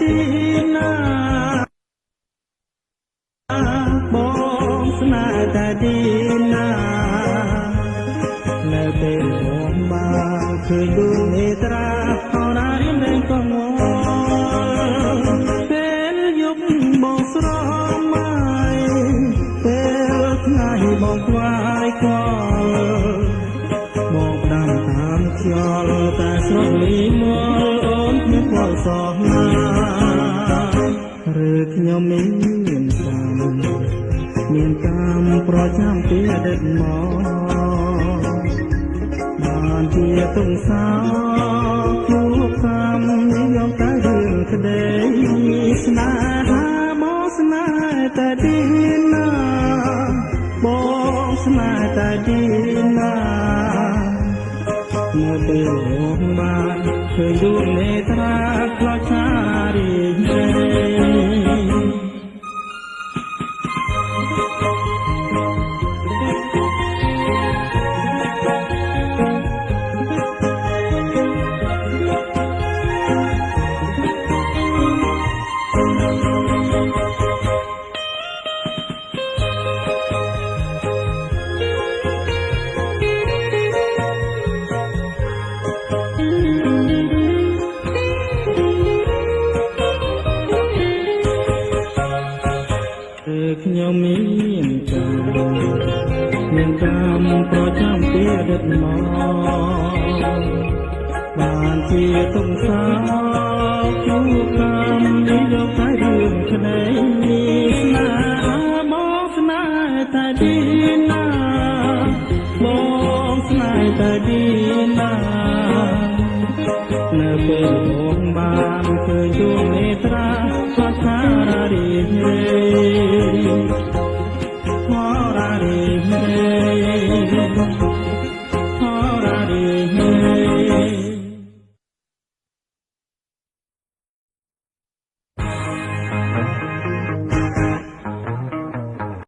ទីណាបងស្នេហ៍តែទីណានៅពេលបងបានឃើញដួងនេត្រាអរណារៀមរែងក៏ងល់ពេលយប់បងស្រមៃពេលថ្ងៃបងខ្វាយខ្វល់បងផ្ដាំតាមខ្យល់តែស្រស់លីមល់អូនគ្មានខ្វល់សោះណាឬខ្ញុំមានកម្មប្រចាំពីអតីតមកបានជាទុំសោជួបកម្មនិយមតែរឿងក្តីស្នេហាមកស្នេហ៍តែទីណាបងស្នេហ៍តែទីណានៅពេលបងបានឃើញដួងនេត្រាខ្លោចឆារីករាយខ្ញុំមានកម្មប្រចាំពីអតីតមកបានជាទុំសោជួបកម្មនិយមតែរឿងក្តី